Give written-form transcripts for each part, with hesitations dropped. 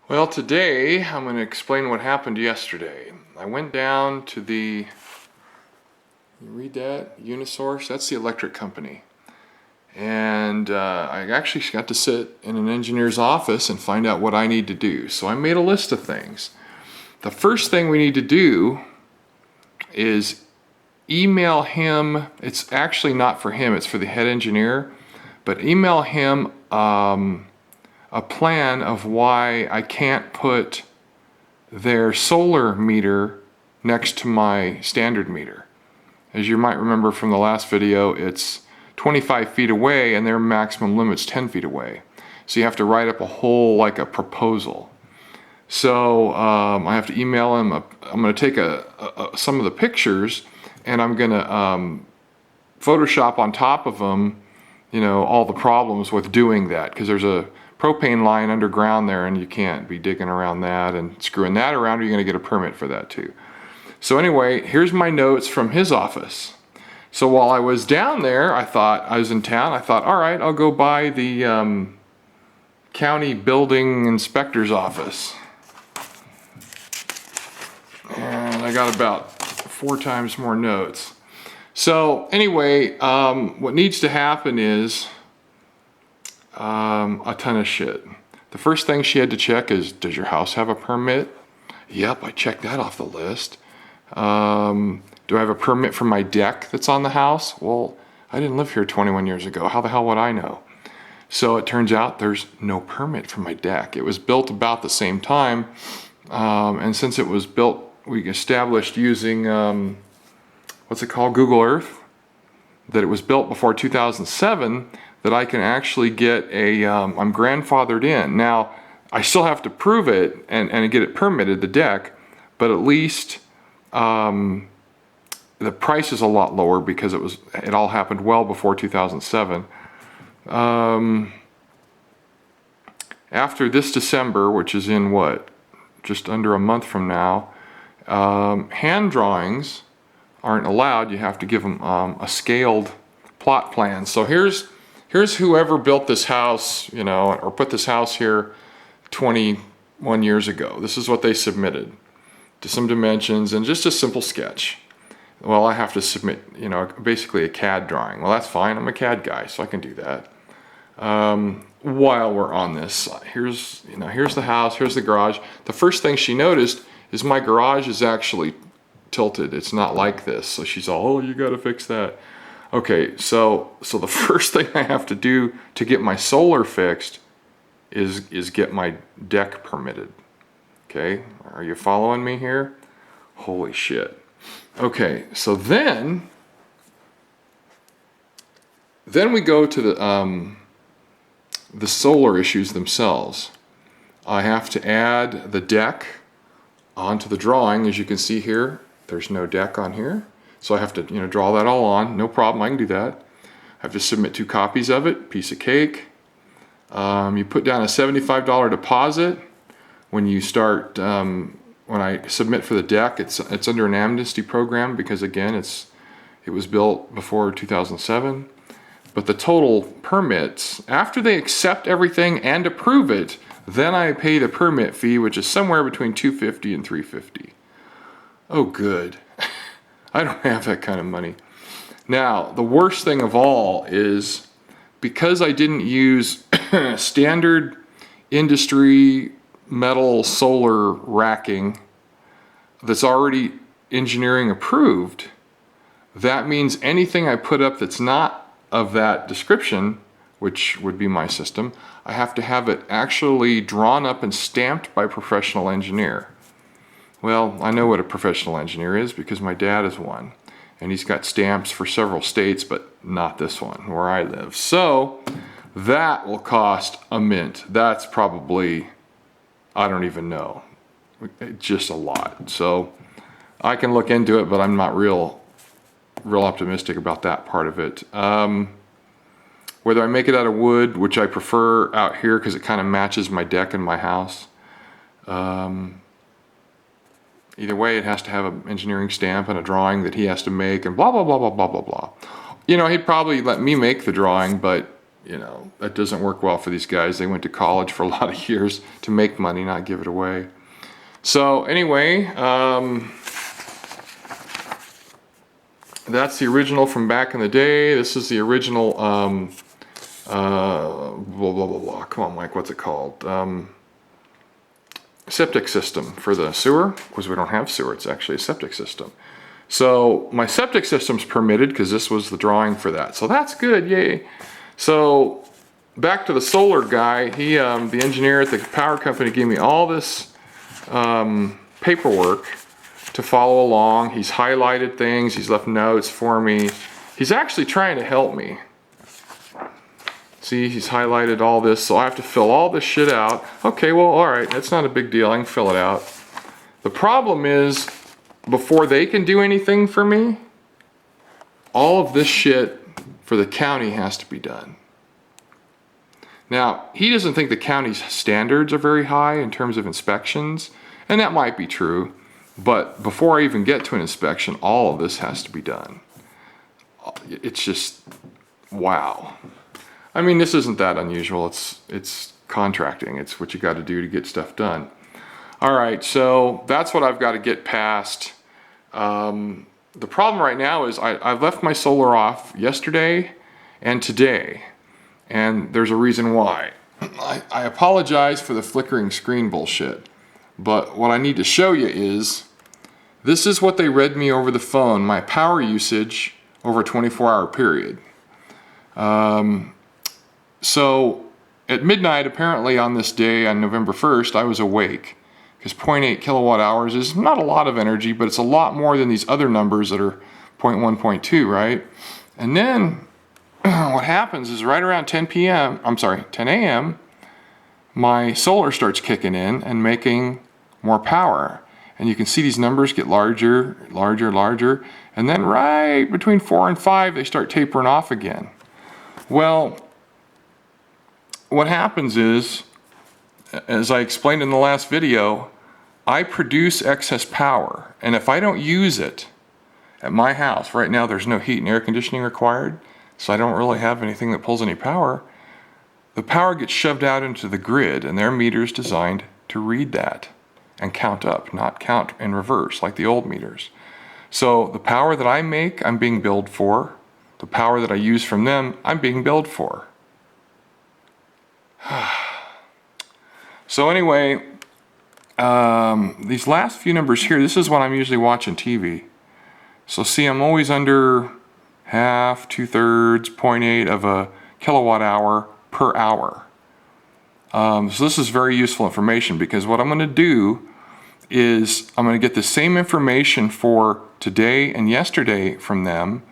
Well, today I'm going to explain what happened yesterday. I went down to you read that? Unisource? That's the electric company. And I actually got to sit in an engineer's office and find out what I need to do. So I made a list of things. The first thing we need to do is email him. It's actually not for him, it's for the head engineer. But email him a plan of why I can't put their solar meter next to my standard meter. As you might remember from the last video, it's 25 feet away and their maximum limit's 10 feet away. So you have to write up like a proposal. So I have to email him. I'm going to take some of the pictures and I'm going to Photoshop on top of them, all the problems with doing that, because there's a propane line underground there and you can't be digging around that and screwing that around, or you're going to get a permit for that too. So anyway, here's my notes from his office. So while I was down there, I was in town, I thought, all right, I'll go by the county building inspector's office. And I got about 4 times more notes. So anyway, what needs to happen is a ton of shit. The first thing she had to check is, does your house have a permit? Yep, I checked that off the list. Do I have a permit for my deck that's on the house? Well, I didn't live here 21 years ago. How the hell would I know? So it turns out there's no permit for my deck. It was built about the same time. And since it was built, we established using, what's it called, Google Earth, that it was built before 2007, that I can actually get I'm grandfathered in. Now, I still have to prove it and get it permitted, the deck, but at least the price is a lot lower because it all happened well before 2007. After this December, which is in just under a month from now, hand drawings aren't allowed. You have to give them a scaled plot plan. So here's whoever built this house, or put this house here 21 years ago. This is what they submitted, to some dimensions and just a simple sketch. Well, I have to submit, basically a CAD drawing. Well, that's fine. I'm a CAD guy, so I can do that. While we're on this, here's the house, here's the garage. The first thing she noticed is my garage is actually tilted. It's not like this. So she's all, oh, you got to fix that. Okay, so the first thing I have to do to get my solar fixed is get my deck permitted. Okay, are you following me here? Holy shit. Okay, so then we go to the solar issues themselves. I have to add the deck onto the drawing. As you can see here, there's no deck on here. So I have to, draw that all on. No problem, I can do that. I have to submit 2 copies of it, piece of cake. You put down a $75 deposit when you start, when I submit for the deck. It's under an amnesty program because, again, it was built before 2007. But the total permits, after they accept everything and approve it, then I pay the permit fee, which is somewhere between $250 and $350. Oh, good. I don't have that kind of money. Now, the worst thing of all is, because I didn't use standard industry metal solar racking that's already engineering approved, that means anything I put up that's not of that description, which would be my system, I have to have it actually drawn up and stamped by a professional engineer. Well, I know what a professional engineer is because my dad is one, and he's got stamps for several states, but not this one where I live. So that will cost a mint. That's probably, I don't even know, just a lot. So I can look into it, but I'm not real optimistic about that part of it. Whether I make it out of wood, which I prefer out here because it kind of matches my deck in my house. Either way, it has to have an engineering stamp and a drawing that he has to make and blah, blah, blah, blah, blah, blah, blah. He'd probably let me make the drawing, but you know, that doesn't work well for these guys. They went to college for a lot of years to make money, not give it away. So anyway, that's the original from back in the day. This is the original, blah, blah, blah, blah. Come on, Mike, what's it called? Septic system for the sewer, because we don't have sewer. It's actually a septic system. So my septic system's permitted because this was the drawing for that. So that's good, yay. So back to the solar guy, he, the engineer at the power company gave me all this paperwork to follow along. He's highlighted things, he's left notes for me. He's actually trying to help me. See, he's highlighted all this, so I have to fill all this shit out. Okay, well, all right, that's not a big deal, I can fill it out. The problem is, before they can do anything for me, all of this shit for the county has to be done. Now, he doesn't think the county's standards are very high in terms of inspections, and that might be true, but before I even get to an inspection, all of this has to be done. It's just, wow. I mean, this isn't that unusual. It's contracting. It's what you got to do to get stuff done. All right, so that's what I've got to get past. The problem right now is I've left my solar off yesterday and today, and there's a reason why. I apologize for the flickering screen bullshit, but what I need to show you is this is what they read me over the phone, my power usage over a 24-hour period. So at midnight, apparently on this day, on November 1st, I was awake, because 0.8 kilowatt hours is not a lot of energy, but it's a lot more than these other numbers that are 0.1, 0.2, right? And then what happens is right around 10 a.m., my solar starts kicking in and making more power. And you can see these numbers get larger, larger, larger, and then right between 4 and 5, they start tapering off again. Well, what happens is, as I explained in the last video, I produce excess power, and if I don't use it at my house, right now there's no heat and air conditioning required, so I don't really have anything that pulls any power, the power gets shoved out into the grid, and their meter's designed to read that and count up, not count in reverse like the old meters. So the power that I make, I'm being billed for. The power that I use from them, I'm being billed for. So anyway, these last few numbers here, this is when I'm usually watching TV. So see, I'm always under half, 2/3, 0.8 of a kilowatt hour per hour. So this is very useful information, because what I'm going to do is I'm going to get the same information for today and yesterday from them,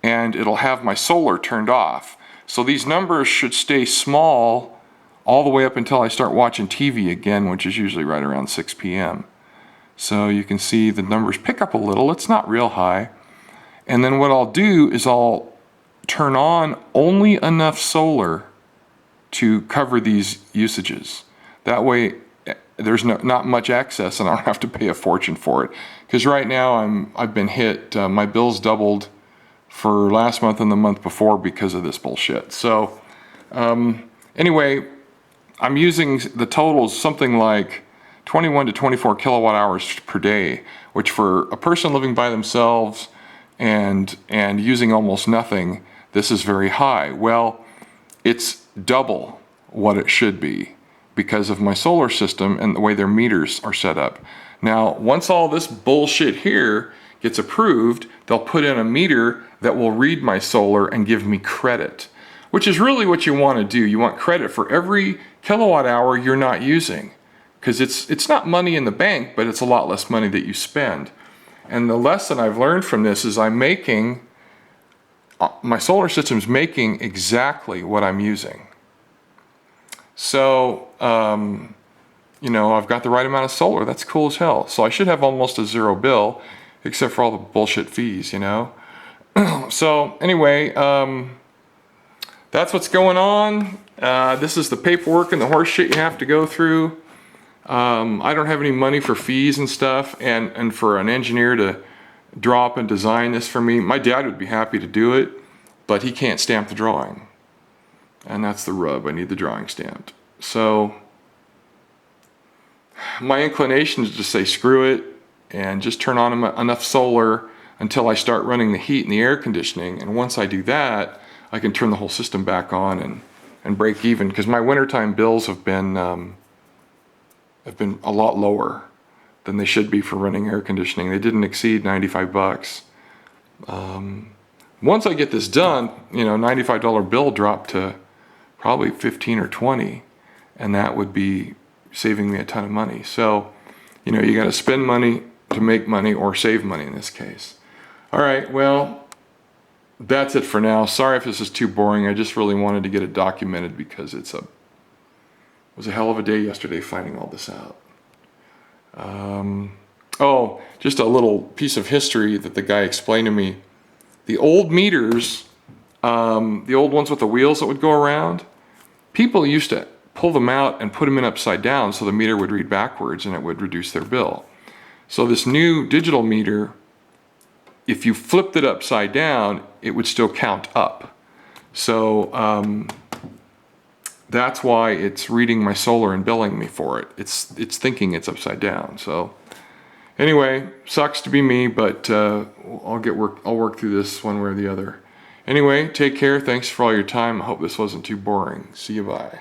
and it'll have my solar turned off. So these numbers should stay small all the way up until I start watching TV again, which is usually right around 6 p.m. So you can see the numbers pick up a little. It's not real high. And then what I'll do is I'll turn on only enough solar to cover these usages. That way there's not much excess, and I don't have to pay a fortune for it. Because right now I've been hit, my bills doubled for last month and the month before because of this bullshit. So anyway, I'm using the totals something like 21 to 24 kilowatt hours per day, which for a person living by themselves and using almost nothing, this is very high. Well, it's double what it should be because of my solar system and the way their meters are set up. Now, once all this bullshit here gets approved, they'll put in a meter that will read my solar and give me credit, which is really what you want to do. You want credit for every kilowatt hour you're not using, because it's not money in the bank, but it's a lot less money that you spend. And the lesson I've learned from this is my solar system's making exactly what I'm using. So, you know, I've got the right amount of solar. That's cool as hell. So I should have almost a zero bill, except for all the bullshit fees, you know. So anyway, that's what's going on. This is the paperwork and the horse shit you have to go through. I don't have any money for fees and stuff, and for an engineer to draw up and design this for me. My dad would be happy to do it, but he can't stamp the drawing. And that's the rub. I need the drawing stamped. So my inclination is to say screw it and just turn on enough solar until I start running the heat and the air conditioning. And once I do that, I can turn the whole system back on and break even, because my wintertime bills have been a lot lower than they should be for running air conditioning. They didn't exceed 95 bucks. Once I get this done, you know, $95 bill dropped to probably 15 or 20, and that would be saving me a ton of money. So, you know, you got to spend money to make money, or save money in this case. All right, well, that's it for now. Sorry if this is too boring. I just really wanted to get it documented because it was a hell of a day yesterday finding all this out. Oh, just a little piece of history that the guy explained to me. The old meters, the old ones with the wheels that would go around, people used to pull them out and put them in upside down so the meter would read backwards and it would reduce their bill. So this new digital meter, if you flipped it upside down, it would still count up. So that's why it's reading my solar and billing me for it. It's thinking it's upside down. So anyway, sucks to be me, but I'll work through this one way or the other. Anyway, take care. Thanks for all your time. I hope this wasn't too boring. See you, bye.